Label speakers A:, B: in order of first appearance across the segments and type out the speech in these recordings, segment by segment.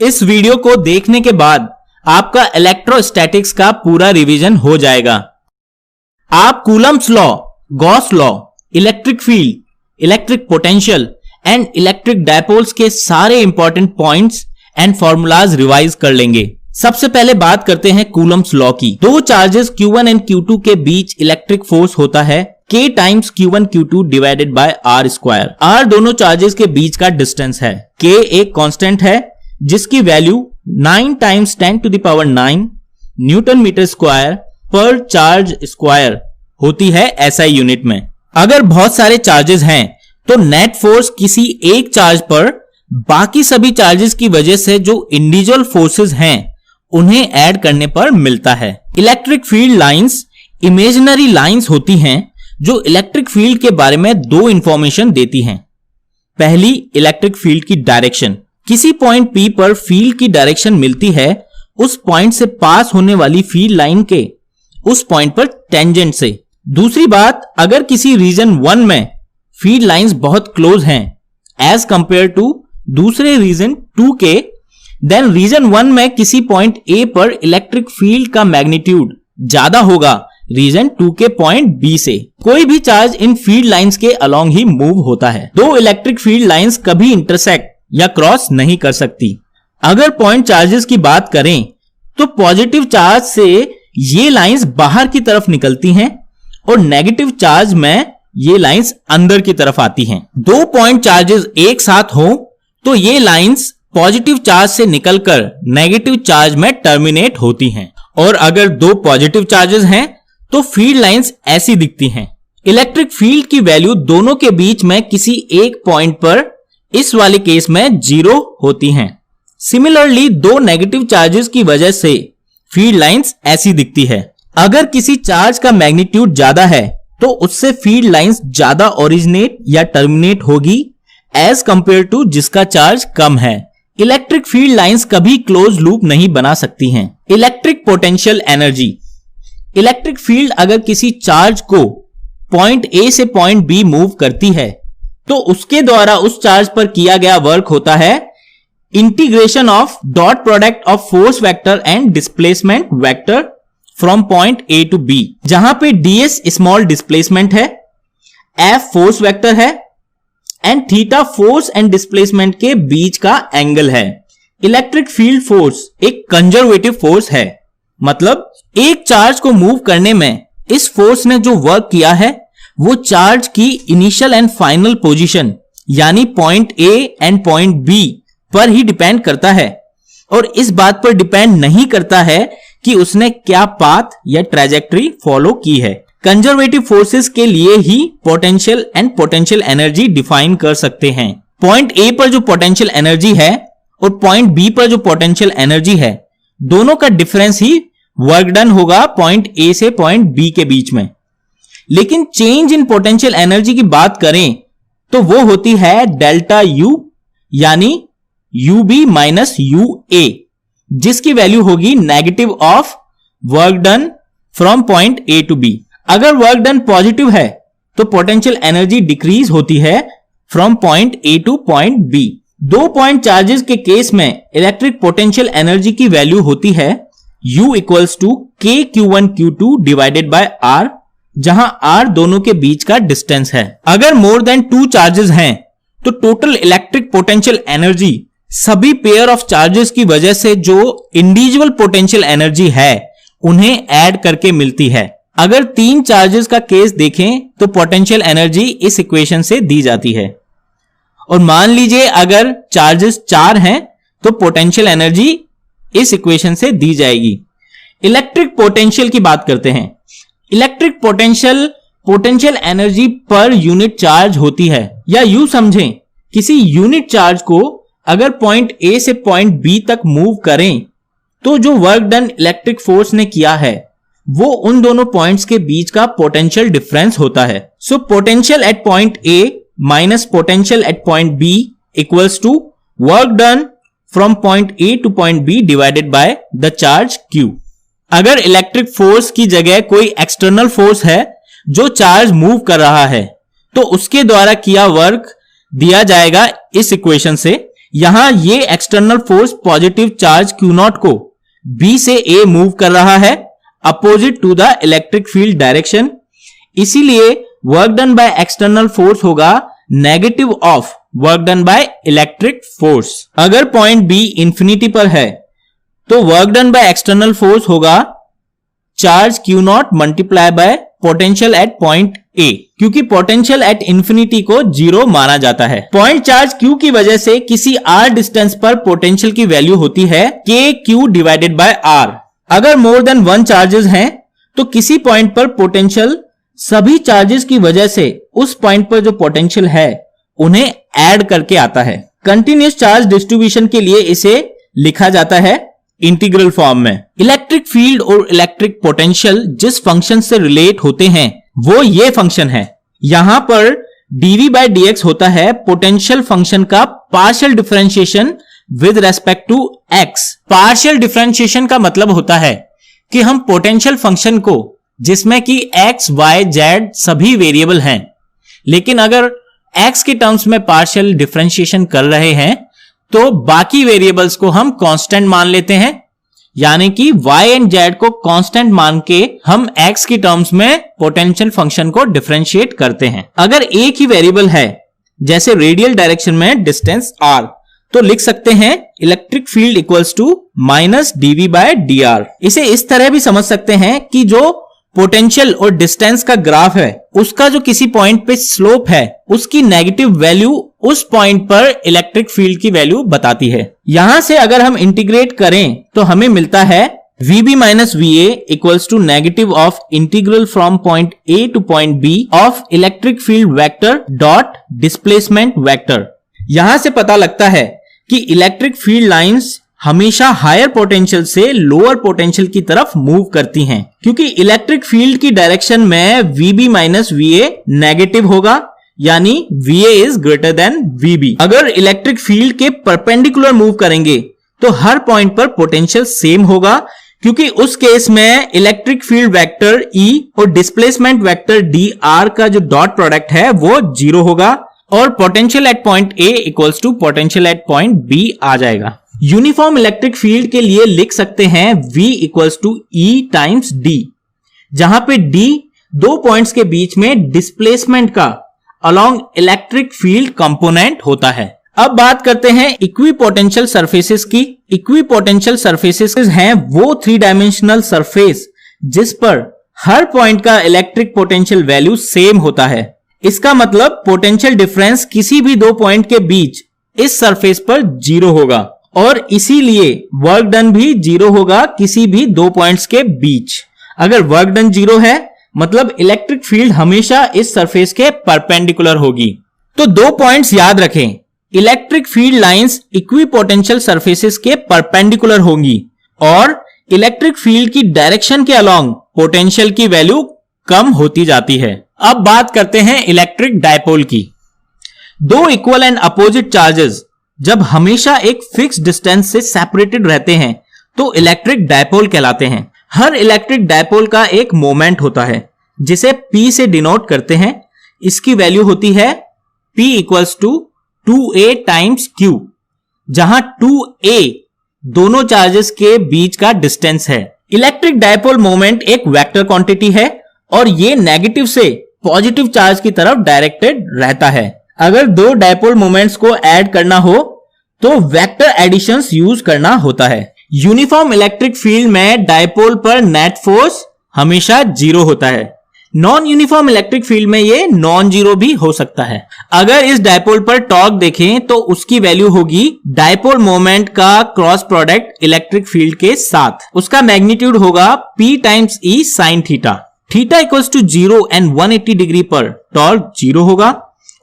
A: इस वीडियो को देखने के बाद आपका इलेक्ट्रोस्टैटिक्स का पूरा रिवीजन हो जाएगा। आप Coulomb's law, Gauss law, electric field, electric potential and electric dipoles के सारे important points and formulas revise कर लेंगे। सबसे पहले बात करते हैं कूलम्ब्स लॉ की। दो चार्जेस Q1 एंड Q2 के बीच इलेक्ट्रिक फोर्स होता है K times Q1 Q2 divided by R square. R दोनों चार्जेस के बीच का डिस्टेंस है। K एक कांस्टेंट है जिसकी value 9 times 10 to the power 9 newton metre square पर चार्ज स्क्वायर होती है SI यूनिट में। अगर बहुत सारे चार्जेस हैं तो नेट फोर्स किसी एक चार्ज पर बाकी सभी चार्जेस की वजह से जो इंडिविजुअल फोर्सेस हैं उन्हें ऐड करने पर मिलता है। Electric field lines imaginary lines होती हैं जो इलेक्ट्रिक फील्ड के बारे में दो इंफॉर्मेशन देती हैं। पहली, इलेक्ट्रिक फील्ड की डायरेक्शन। किसी पॉइंट P पर फील्ड की डायरेक्शन मिलती है उस पॉइंट से पास होने वाली फील्ड लाइन के उस पॉइंट पर टेंजेंट से। दूसरी बात, अगर किसी रीजन 1 में फील्ड लाइंस बहुत क्लोज हैं एज कंपेयर टू दूसरे रीजन 2 के, देन रीजन 1 में किसी पॉइंट A पर इलेक्ट्रिक फील्ड का मैग्नीट्यूड ज्यादा होगा रीजन 2 के पॉइंट B से। कोई भी चार्ज इन फील्ड लाइंस के अलोंग ही मूव होता है। दो इलेक्ट्रिक फील्ड लाइंस कभी इंटरसेक्ट या क्रॉस नहीं कर सकती। अगर पॉइंट चार्जेस की बात करें तो पॉजिटिव चार्ज से ये लाइंस बाहर की तरफ निकलती हैं और नेगेटिव चार्ज में ये लाइंस अंदर की तरफ आती हैं। दो पॉइंट चार्जेस एक साथ हो तो ये लाइंस पॉजिटिव चार्ज से निकलकर नेगेटिव चार्ज में टर्मिनेट होती हैं। और अगर दो पॉजिटिव चार्जेस हैं तो फील्ड लाइंस ऐसी दिखती हैं। इलेक्ट्रिक फील्ड की वैल्यू दोनों के बीच में किसी एक पॉइंट पर इस वाले केस में 0 होती हैं। सिमिलरली दो नेगेटिव चार्जेस की वजह से फील्ड लाइंस ऐसी दिखती है। अगर किसी चार्ज का मैग्नीट्यूड ज्यादा है तो उससे फील्ड लाइंस ज्यादा ओरिजिनेट या टर्मिनेट होगी एज कंपेयर टू जिसका चार्ज कम है। इलेक्ट्रिक फील्ड लाइंस कभी क्लोज लूप नहीं बना सकती हैं। Electric potential energy. Electric field अगर किसी चार्ज को पॉइंट A से पॉइंट B मूव करती है तो उसके द्वारा उस चार्ज पर किया गया वर्क होता है integration of dot product of force vector and displacement vector from point A to B, जहां पे ds स्मॉल डिस्प्लेसमेंट है, F फोर्स वेक्टर है and theta force and displacement के बीच का एंगल है। इलेक्ट्रिक फील्ड फोर्स एक कंजर्वेटिव फोर्स है, मतलब एक चार्ज को मूव करने में इस फोर्स ने जो वर्क किया है वो चार्ज की इनिशियल एंड फाइनल पोजीशन यानी point A and point B पर ही डिपेंड करता है और इस बात पर डिपेंड नहीं करता है कि उसने क्या पाथ या ट्रैजेक्टरी फॉलो की है। कंजर्वेटिव फोर्सेस के लिए ही potential and potential energy define कर सकते हैं। पॉइंट A पर जो पोटेंशियल एनर्जी है और पॉइंट B पर जो पोटेंशियल एनर्जी है दोनों का डिफरेंस ही वर्क डन होगा पॉइंट A से पॉइंट B के बीच में। लेकिन चेंज इन पोटेंशियल एनर्जी की बात करें तो वो होती है डेल्टा U यानी UB माइनस UA, जिसकी वैल्यू होगी negative of work done from point A to B। अगर वर्क डन पॉजिटिव है तो पोटेंशियल एनर्जी डिक्रीज होती है from point A to point B। दो पॉइंट चार्जेस के केस में इलेक्ट्रिक पोटेंशियल एनर्जी की वैल्यू होती है U equals to K Q1 Q2 divided by R, जहां R दोनों के बीच का डिस्टेंस है। अगर मोर देन 2 चार्जेस हैं तो टोटल इलेक्ट्रिक पोटेंशियल एनर्जी सभी पेयर ऑफ चार्जेस की वजह से जो इंडिविजुअल पोटेंशियल एनर्जी है उन्हें ऐड करके मिलती है। अगर 3 चार्जेस का केस देखें तो पोटेंशियल एनर्जी इस इक्वेशन से दी जाती है और मान लीजिए अगर चार्जेस 4 हैं तो पोटेंशियल एनर्जी इस इक्वेशन से दी जाएगी। इलेक्ट्रिक पोटेंशियल की बात करते हैं। Electric potential energy per unit charge होती है, या यूं समझें किसी यूनिट चार्ज को अगर पॉइंट A से पॉइंट B तक मूव करें तो जो वर्क डन इलेक्ट्रिक फोर्स ने किया है वो उन दोनों पॉइंट्स के बीच का पोटेंशियल डिफरेंस होता है। So potential at point A minus potential at point B equals to work done from point A to point B divided by the charge Q। अगर इलेक्ट्रिक फोर्स की जगह कोई एक्सटर्नल फोर्स है जो charge move कर रहा है तो उसके द्वारा किया वर्क दिया जाएगा इस इक्वेशन से यहां ये external force positive charge Q0 को B से A मूव कर रहा है opposite to the electric field direction. इसीलिए work done by external force होगा negative of work done by electric force. अगर पॉइंट B इंफिनिटी पर है तो work done by external force होगा charge Q0 multiply by potential at point A, क्योंकि potential at infinity को 0 माना जाता है। पॉइंट चार्ज Q की वजह से किसी r डिस्टेंस पर पोटेंशियल की वैल्यू होती है KQ डिवाइडेड बाय R। अगर मोर देन 1 चार्जेस हैं तो किसी पॉइंट पर पोटेंशियल सभी चार्जेस की वजह से उस पॉइंट पर जो पोटेंशियल है उन्हें ऐड करके आता है। कंटिन्यूस चार्ज डिस्ट्रीब्यूशन के लिए इसे लिखा जाता है इंटीग्रल फॉर्म में। इलेक्ट्रिक फील्ड और इलेक्ट्रिक पोटेंशियल जिस फंक्शन से रिलेट होते हैं वो ये फंक्शन है। यहां पर dv बाय dx होता है पोटेंशियल फंक्शन का partial differentiation with respect to x। Partial differentiation का मतलब होता है कि हम पोटेंशियल फंक्शन को, जिसमें कि x, y, z सभी वेरिएबल हैं, लेकिन अगर x के टर्म्स में पार्शियल डिफरेंशिएशन कर रहे हैं तो बाकी वेरिएबल्स को हम कांस्टेंट मान लेते हैं, यानी कि y एंड z को कांस्टेंट मान के हम x की टर्म्स में पोटेंशियल फंक्शन को डिफरेंशिएट करते हैं। अगर एक ही वेरिएबल है, जैसे रेडियल डायरेक्शन में डिस्टेंस r, तो लिख सकते हैं electric field equals to minus dv by dr। इसे इस तरह भी समझ सकते हैं कि जो पोटेंशियल और डिस्टेंस का ग्राफ है उसका जो किसी पॉइंट पे स्लोप है उसकी नेगेटिव वैल्यू उस पॉइंट पर इलेक्ट्रिक फील्ड की वैल्यू बताती है। यहां से अगर हम इंटीग्रेट करें तो हमें मिलता है VB minus VA equals to negative of integral from point A to point B of electric field vector dot displacement vector. यहां से पता लगता है कि इलेक्ट्रिक फील्ड लाइंस हमेशा हायर पोटेंशियल से लोअर पोटेंशियल की तरफ मूव करती हैं, क्योंकि इलेक्ट्रिक फील्ड की डायरेक्शन में VB माइनस VA नेगेटिव होगा, यानी VA is greater than VB। अगर इलेक्ट्रिक फील्ड के परपेंडिकुलर मूव करेंगे तो हर पॉइंट पर पोटेंशियल सेम होगा, क्योंकि उस केस में इलेक्ट्रिक फील्ड वेक्टर E और डिस्प्लेसमेंट वेक्टर dr का जो डॉट प्रोडक्ट है वो 0 होगा और potential at point A equals to potential at point B आ जाएगा। यूनिफॉर्म इलेक्ट्रिक फील्ड के लिए लिख सकते हैं V equals to E times D, जहां पे D दो पॉइंट्स के बीच में डिस्प्लेसमेंट का अलोंग इलेक्ट्रिक फील्ड कंपोनेंट होता है। अब बात करते हैं इक्विपोटेंशियल सरफेसेस की। इक्विपोटेंशियल सरफेसेस हैं वो 3 डायमेंशनल सरफेस जिस पर हर पॉइंट का इलेक्ट्रिक पोटेंशियल वैल्यू सेम होता है। इसका मतलब पोटेंशियल डिफरेंस किसी भी दो पॉइंट के बीच इस सरफेस पर 0 होगा और इसीलिए वर्क डन भी 0 होगा किसी भी दो पॉइंट्स के बीच। अगर वर्क डन 0 है मतलब इलेक्ट्रिक फील्ड हमेशा इस सरफेस के परपेंडिकुलर होगी। तो 2 पॉइंट्स याद रखें, electric field lines equipotential surfaces के परपेंडिकुलर होंगी और इलेक्ट्रिक फील्ड की डायरेक्शन के अलोंग पोटेंशियल की वैल्यू कम होती जाती है। अब बात करते हैं इलेक्ट्रिक डायपोल की। दो इक्वल एंड अपोजिट चार्जेस जब हमेशा एक फिक्स डिस्टेंस से सेपरेटेड रहते हैं तो इलेक्ट्रिक डायपोल कहलाते हैं। हर इलेक्ट्रिक डायपोल का एक मोमेंट होता है जिसे P से डिनोट करते हैं। इसकी वैल्यू होती है P equals to 2A times Q, जहां 2A दोनों चार्जेस के बीच का डिस्टेंस है। इलेक्ट्रिक डायपोल मोमेंट एक वेक्टर क्वांटिटी है और ये नेगेटिव से पॉजिटिव चार्ज की तरफ डायरेक्टेड रहता है। अगर दो डायपोल मोमेंट्स को ऐड करना हो तो वेक्टर एडिशंस यूज करना होता है। यूनिफॉर्म इलेक्ट्रिक फील्ड में डायपोल पर नेट फोर्स हमेशा 0 होता है। नॉन यूनिफॉर्म इलेक्ट्रिक फील्ड में ये नॉन जीरो भी हो सकता है। अगर इस डायपोल पर टॉर्क देखें तो उसकी वैल्यू होगी डायपोल मोमेंट का क्रॉस प्रोडक्ट इलेक्ट्रिक फील्ड के साथ। उसका मैग्नीट्यूड होगा P times E sine theta. Theta equals to 0 and 180 degree पर टॉर्क 0 होगा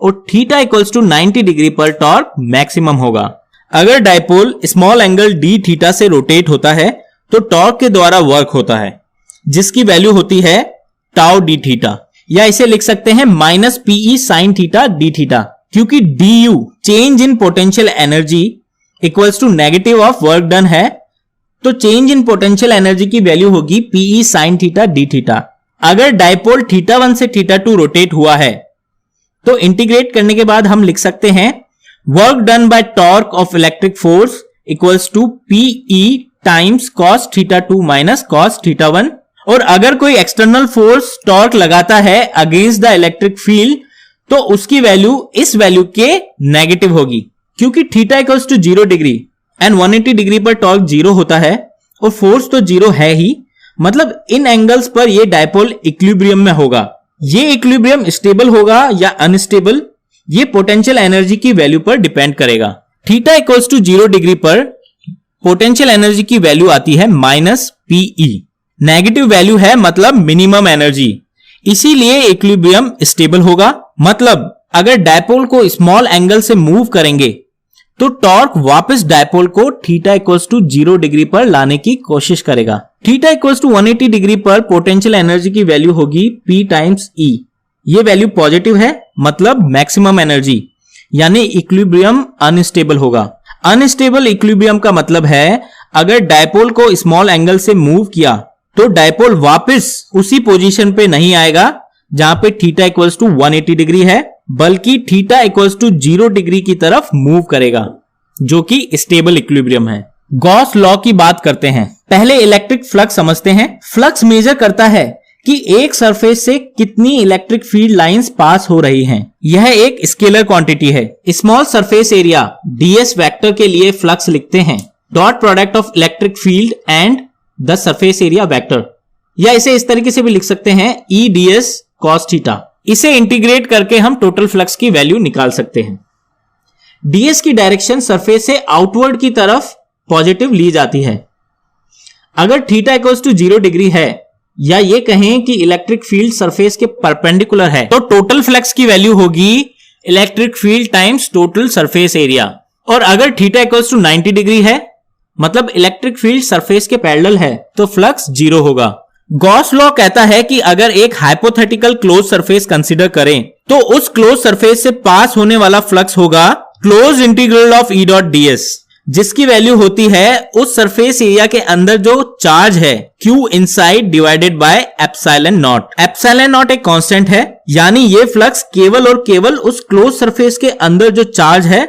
A: और थीटा इक्वल्स टू 90 डिग्री पर टॉर्क मैक्सिमम होगा। अगर dipole small angle d theta से रोटेट होता है तो टॉर्क के द्वारा वर्क होता है जिसकी वैल्यू होती है टाउ डी थीटा, या इसे लिख सकते हैं minus PE sine theta d theta, क्योंकि du change in potential energy equals to negative of work done है तो चेंज इन पोटेंशियल एनर्जी की वैल्यू होगी PE sine theta d theta. अगर डायपोल थीटा 1 से थीटा 2 रोटेट हुआ है तो इंटीग्रेट करने के बाद हम लिख सकते हैं work done by torque of electric force equals to PE times cos θ2 minus cos θ1। और अगर कोई एक्सटर्नल फोर्स टॉर्क लगाता है अगेंस्ट द इलेक्ट्रिक फील्ड तो उसकी वैल्यू इस वैल्यू के नेगेटिव होगी, क्योंकि theta equals to 0 degree and 180 degree पर टॉर्क 0 होता है और फोर्स तो 0 है ही, मतलब इन एंगल्स पर ये डायपोल इक्विलिब्रियम में होगा। ये इक्विलिब्रियम स्टेबल होगा या अनस्टेबल, ये पोटेंशियल एनर्जी की वैल्यू पर डिपेंड करेगा। थीटा इक्वल्स टू 0 डिग्री पर पोटेंशियल एनर्जी की वैल्यू आती है -PE। नेगेटिव वैल्यू है मतलब मिनिमम एनर्जी, इसीलिए इक्विलिब्रियम स्टेबल होगा। मतलब अगर डायपोल को स्मॉल एंगल से मूव करेंगे तो टॉर्क वापस डायपोल को थीटा इक्वल्स टू 0 डिग्री पर लाने की कोशिश करेगा। थीटा इक्वल्स टू 180 डिग्री पर पोटेंशियल एनर्जी की वैल्यू होगी P टाइम्स E। ये वैल्यू पॉजिटिव है, मतलब मैक्सिमम एनर्जी, यानी इक्विलिब्रियम अनस्टेबल होगा। अनस्टेबल इक्विलिब्रियम का मतलब है अगर डायपोल को स्मॉल एंगल से मूव किया तो डायपोल वापस उसी पोजीशन पे नहीं आएगा जहां पे थीटा इक्वल्स टू 180 डिग्री है, बल्कि थीटा इक्वल्स टू 0 डिग्री की तरफ मूव करेगा, जो कि स्टेबल इक्विलिब्रियम है। गॉस लॉ की बात करते हैं। पहले इलेक्ट्रिक फ्लक्स समझते हैं। फ्लक्स मेजर करता है कि एक सरफेस से कितनी इलेक्ट्रिक फील्ड लाइंस पास हो रही हैं। यह एक स्केलर क्वांटिटी है। Small surface area ds vector के लिए फ्लक्स लिखते हैं dot product of electric field and the surface area vector, या इसे इस तरीके से भी लिख सकते हैं E ds cos थीटा। इसे इंटीग्रेट करके हम टोटल फ्लक्स की वैल्यू निकाल सकते हैं। ds की डायरेक्शन सरफेस से आउटवर्ड की तरफ पॉजिटिव ली जाती है। अगर थीटा इक्वल्स टू 0 डिग्री है, या ये कहें कि इलेक्ट्रिक फील्ड सरफेस के परपेंडिकुलर है, तो टोटल फ्लक्स की वैल्यू होगी electric field times total surface area. और अगर थीटा इक्वल्स टू 90 डिग्री है, मतलब इलेक्ट्रिक फील्ड सरफेस के पैरेलल है, तो फ्लक्स 0 होगा। गॉस लॉ कहता है कि अगर एक हाइपोथेटिकल क्लोज सरफेस कंसीडर करें तो उस क्लोज सरफेस से पास होने वाला फ्लक्स होगा close integral of E dot ds, जिसकी वैल्यू होती है उस सरफेस एरिया के अंदर जो चार्ज है Q inside divided by epsilon not. Epsilon not एक कांस्टेंट है, यानी ये फ्लक्स केवल और केवल उस क्लोज सरफेस के अंदर जो चार्ज है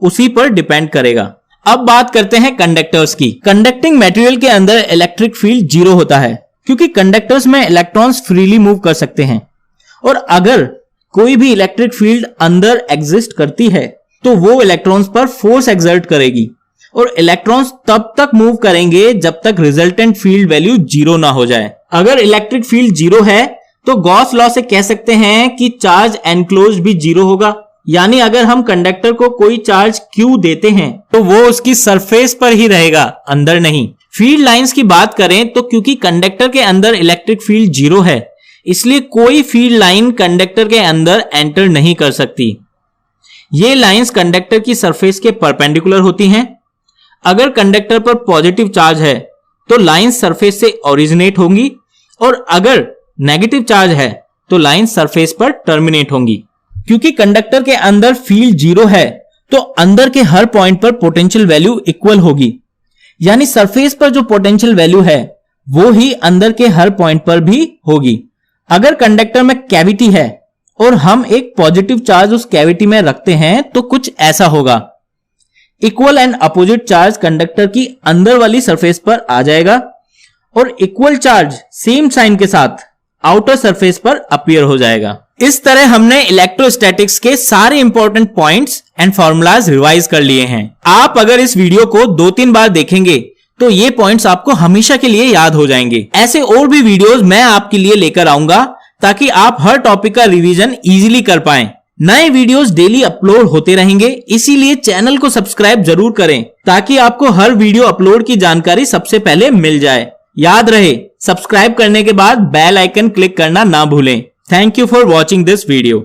A: उसी पर डिपेंड करेगा। अब बात करते हैं कंडक्टर्स की। कंडक्टिंग मटेरियल के अंदर इलेक्ट्रिक फील्ड 0 होता है, क्योंकि कंडक्टर्स में इलेक्ट्रॉन्स फ्रीली मूव कर सकते हैं। और अगर कोई भी इलेक्ट्रिक फील्ड अंदर एग्जिस्ट करती है तो वो इलेक्ट्रॉन्स पर फोर्स एक्सर्ट करेगी, और इलेक्ट्रॉन्स तब तक मूव करेंगे जब तक रिजल्टेंट फील्ड वैल्यू 0 ना हो जाए। अगर इलेक्ट्रिक फील्ड 0 है तो गॉस लॉ से कह सकते हैं कि चार्ज एनक्लोज भी 0 होगा, यानी अगर हम कंडक्टर को कोई चार्ज Q देते हैं तो वो उसकी सरफेस पर ही रहेगा, अंदर नहीं। फील्ड लाइंस की बात करें तो क्योंकि कंडक्टर के अंदर इलेक्ट्रिक फील्ड 0 है, इसलिए कोई फील्ड लाइन कंडक्टर के अंदर एंटर नहीं कर सकती। ये लाइंस कंडक्टर की सरफेस के परपेंडिकुलर होती हैं। अगर कंडक्टर पर पॉजिटिव चार्ज है तो लाइंस सरफेस से ओरिजिनेट होंगी, और अगर नेगेटिव चार्ज है तो लाइंस सरफेस पर टर्मिनेट होंगी। क्योंकि कंडक्टर के अंदर फील्ड 0 है तो अंदर के हर पॉइंट पर पोटेंशियल वैल्यू इक्वल होगी, यानी सरफेस पर जो पोटेंशियल वैल्यू है वो ही अंदर के हर पॉइंट पर भी होगी। अगर कंडक्टर में कैविटी है और हम एक पॉजिटिव चार्ज उस कैविटी में रखते हैं तो कुछ ऐसा होगा। Equal and opposite charge conductor की अंदर वाली सरफेस पर आ जाएगा, और इक्वल चार्ज सेम साइन के साथ आउटर सरफेस पर अपीयर हो जाएगा। इस तरह हमने इलेक्ट्रोस्टैटिक्स के सारे important points and formulas revise कर लिए हैं। आप अगर इस वीडियो को 2-3 बार देखेंगे तो ये पॉइंट्स आपको हमेशा के लिए याद हो जाएंगे। ऐसे और भी वीडियोस मैं आपके लिए लेकर आऊंगा ताकि आप हर टॉपिक का रिवीजन इजीली कर पाएं। नए वीडियोस डेली अपलोड होते रहेंगे, इसीलिए चैनल को सब्सक्राइब जरूर करें ताकि आपको हर वीडियो अपलोड की जानकारी सबसे पहले मिल जाए। याद रहे, सब्सक्राइब करने के बाद बेल आइकन क्लिक करना ना भूलें। Thank you for watching this video.